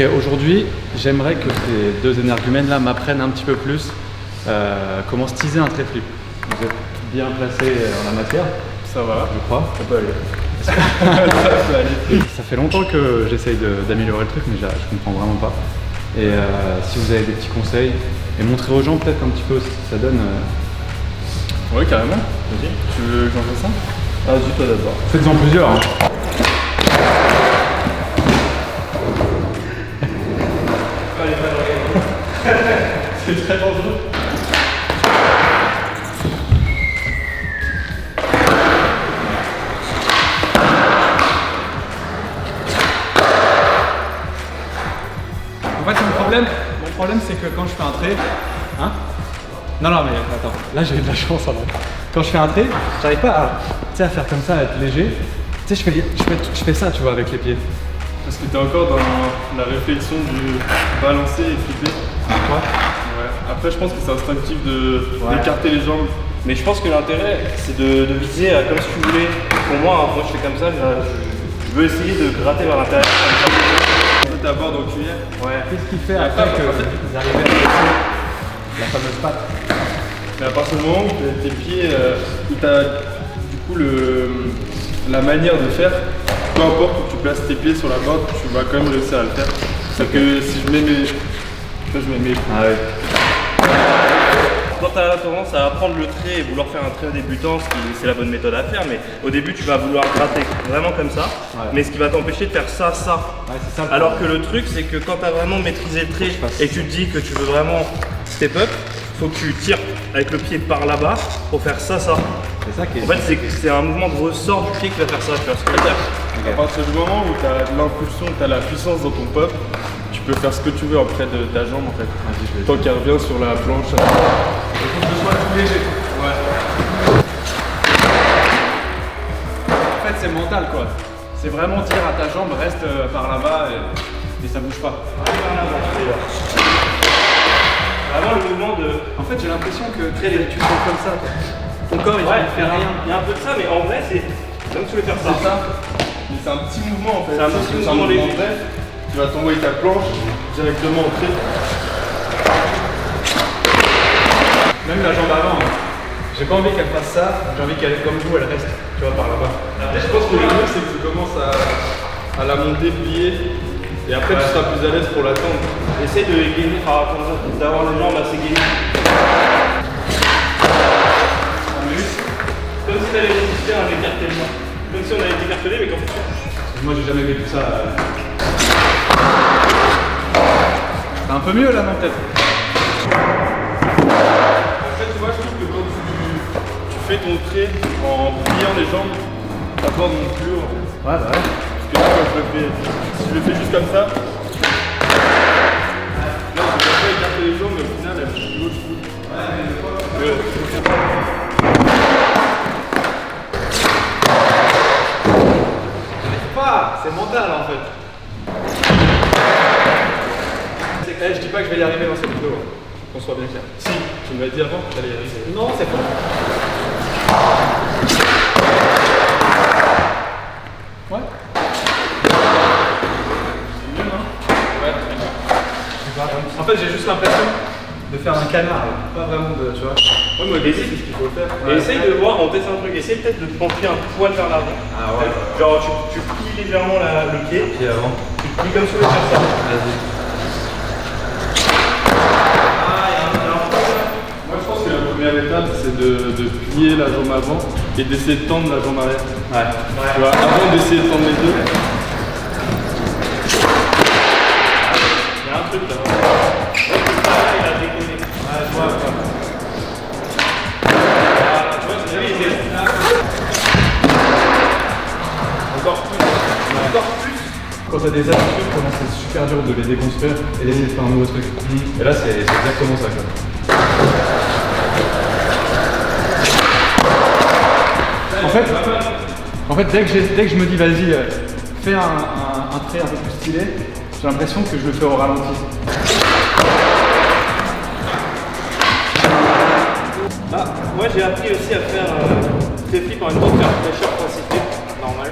Ok, aujourd'hui, j'aimerais que tes deux énergumènes là m'apprennent un petit peu plus comment se teaser un trait flip. Vous êtes bien placés en la matière. Ça va, je crois. Ça peut aller. Ça peut aller. Ça fait longtemps que j'essaye d'améliorer le truc, mais je comprends vraiment pas. Et si vous avez des petits conseils, et montrer aux gens peut-être un petit peu ce que ça donne. Ouais, carrément. Vas-y. Tu veux que j'en fasse un? Vas-y, toi d'abord. Faites-en plusieurs. Hein. C'est très dangereux. En fait, mon problème c'est que quand je fais un trait, hein? Non, mais attends, là j'ai eu de la chance avant. Quand je fais un trait, j'arrive pas à faire comme ça, à être léger. Tu sais, je fais ça, tu vois, avec les pieds. Parce que t'es encore dans la réflexion du balancer et flipper. Quoi? Ouais. Après, je pense que c'est instinctif d'écarter les jambes. Mais je pense que l'intérêt, c'est de viser comme si tu voulais. Pour moi, moi je fais comme ça, je veux essayer de gratter vers l'intérieur. D'abord dans le cuillère. Ouais. Qu'est-ce qui fait après que vous arrivez à placer la fameuse patte? Mais à partir du moment où tes pieds, où tu as du coup la manière de faire, peu importe où tu places tes pieds sur la boîte, tu vas quand même réussir à le faire. C'est que si je mets mes... Ah ouais. Quand tu as tendance à apprendre le trait et vouloir faire un trait débutant, c'est la bonne méthode à faire, mais au début tu vas vouloir gratter vraiment comme ça, mais ce qui va t'empêcher de faire ça. Ouais, c'est ça. Alors que le truc c'est que quand tu as vraiment maîtrisé le trait et que tu te dis que tu veux vraiment step up, faut que tu tires avec le pied par là-bas pour faire ça. C'est ça qui est... En fait c'est un mouvement de ressort du pied qui va faire ça, tu vois ce que je veux dire. À partir du moment où tu as l'impulsion, tu as la puissance dans ton pop, tu peux faire ce que tu veux auprès de ta jambe en fait. Tant qu'elle revient sur la planche. Il faut que ce soit tout léger. Ouais. En fait, c'est mental quoi. C'est vraiment dire à ta jambe reste par là-bas et ça bouge pas. Vraiment le mouvement de... En fait, j'ai l'impression que tu fais comme ça. Ton corps il fait rien. Il y a un peu de ça, mais en vrai c'est comme tu veux faire ça. C'est ça. Mais c'est un petit mouvement en fait. C'est un petit mouvement léger. Vrai. Tu vas t'envoyer ta planche directement au trait. Même la jambe avant. J'ai pas envie qu'elle fasse ça, j'ai envie qu'elle, comme vous, elle reste, tu vois, par là-bas. Je pense que le mieux c'est que tu commences à la monter, plier, et après tu seras plus à l'aise pour l'attendre. Essaye de gainer, d'avoir les jambes assez gainées. Comme si tu avais résister à un écartèlement. Comme si on avait écartelé, mais comme moi j'ai jamais vécu ça. C'est un peu mieux là, non, peut-être? En fait, tu vois, je trouve que quand tu fais ton trait en pliant les jambes, t'abordes mon plus haut en fait. Ouais, bah ouais. Parce que là, quand si je le fais juste comme ça, là, je vais pas écarter les jambes, mais au final, elle est plus haut, je trouve. C'est mental en fait. Je dis pas que je vais y arriver dans cette vidéo, qu'on soit bien clair. Si, tu me l'as dit avant que t'allais y arriver. Non, c'est faux. Ouais. C'est mieux, non? Ouais. En fait, j'ai juste l'impression de faire un canard, pas vraiment de, tu vois. Ouais, mais au début, c'est ce qu'il faut faire. Et essaye de voir, on teste un truc, essaye peut-être de te pencher un poil vers l'avant. Ah ouais. Genre tu plies légèrement le pied, Pied avant. tu te plies comme si tu voulais faire ça. Vas-y. Moi, je pense que la première étape, c'est de plier la jambe avant et d'essayer de tendre la jambe arrière. Ouais. Tu vois, avant d'essayer de tendre les deux. Il y a un truc là. Là, il a déconné. Ouais, je vois. Tu vois, c'est lui, Encore plus. encore plus. Quand t'as des habitudes, comment c'est super dur de les déconstruire et d'essayer de faire un nouveau truc. Et là, c'est exactement ça quoi. En fait, dès que je me dis vas-y, fais un trait un peu plus stylé, j'ai l'impression que je le fais au ralenti. Moi j'ai appris aussi à faire des flips en même temps que faire pressure quand c'est flip, normal.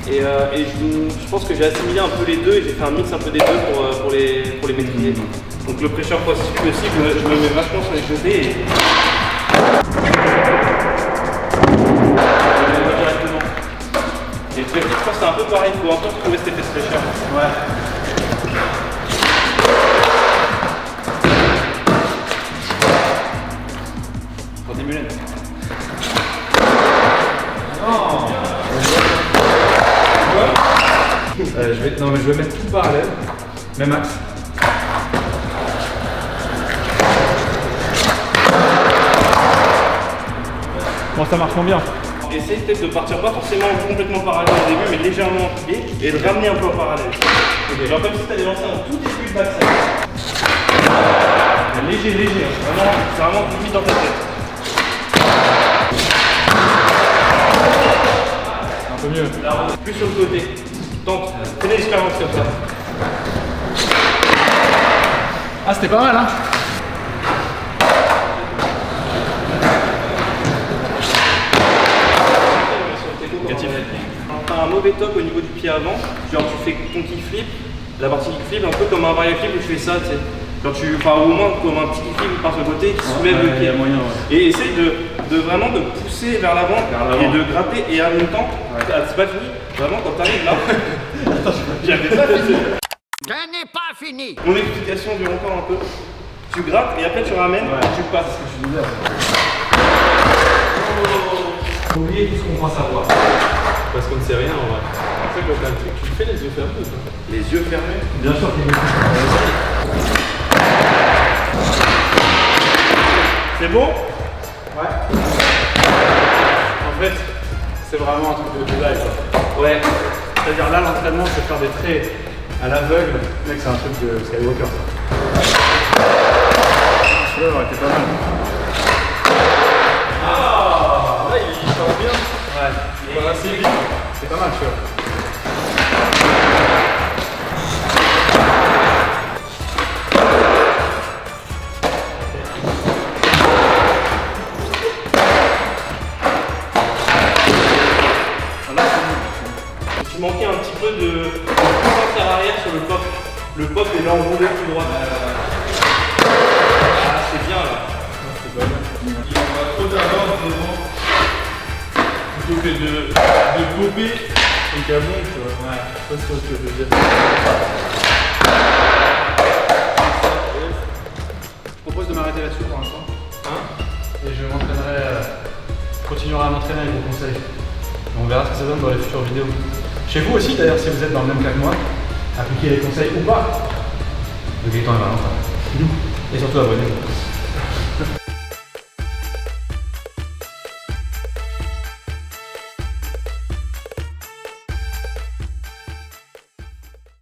Et je pense que j'ai assimilé un peu les deux et j'ai fait un mix un peu des deux pour les maîtriser. Donc le pressure processus aussi, je me mets vachement sur les jetés et... directement. Et le pressure, je pense que c'est un peu pareil, il faut un peu trouver cet effet de pressure. Ouais. Pour des mulets. Non mais je vais mettre tout parallèle, même axe. Bon, ça marche bien. Essaye peut-être de partir pas forcément complètement parallèle au début, mais légèrement en pied et de ramener un peu en parallèle. Okay. Genre comme si tu avais lancé en tout début de backside. Léger, léger, vraiment, c'est vraiment limite dans ta tête. Un peu mieux. Là, plus sur le côté. Tente, fais des expériences comme ça. Ah, c'était pas mal, hein? T'as un mauvais top au niveau du pied avant, genre tu fais ton kickflip, la partie kickflip un peu comme un variable flip où tu fais ça, tu sais. Genre enfin au moins comme un petit kickflip par ce côté qui soulève le pied. Moyen, Et essaye de vraiment de pousser vers l'avant et de gratter et en même temps, c'est pas fini, vraiment quand t'arrives là, j'avais pas fini. Je n'ai pas fini. Mon explication dure encore un peu. Tu grattes et après tu ramènes et tu passes. Ce que je disais. Faut oublier tout ce qu'on pense savoir. Parce qu'on ne sait rien en vrai. En fait, le truc, tu fais les yeux fermés ou pas? Les yeux fermés. Bien sûr qu'il faut. C'est bon? Ouais. En fait, c'est vraiment un truc de Jedi quoi. Ouais. C'est-à-dire là, l'entraînement, c'est faire des traits à l'aveugle. Mec, c'est un truc de Skywalker ça. Celui-là aurait été pas mal. Ah, là, il sort bien. Ouais. Il va assez vite. C'est pas mal, tu vois. Tu manquais un petit peu de puissance à l'arrière sur le pop. Le pop est là en rondeur plus droite. Ah, c'est bien là. C'est pas mal. Il va trop d'avance devant. Plutôt que de gober au camion, tu vois. Ouais, je sais pas ce que je veux dire. Je propose de m'arrêter là-dessus pour l'instant. Hein? Et je m'entraînerai, continuerai à m'entraîner avec vos conseils. Et on verra ce que ça donne dans les futures vidéos. Chez vous aussi d'ailleurs, si vous êtes dans le même cas que moi, appliquez les conseils ou pas de Gaëtan et Valentin. Et surtout abonnez-vous.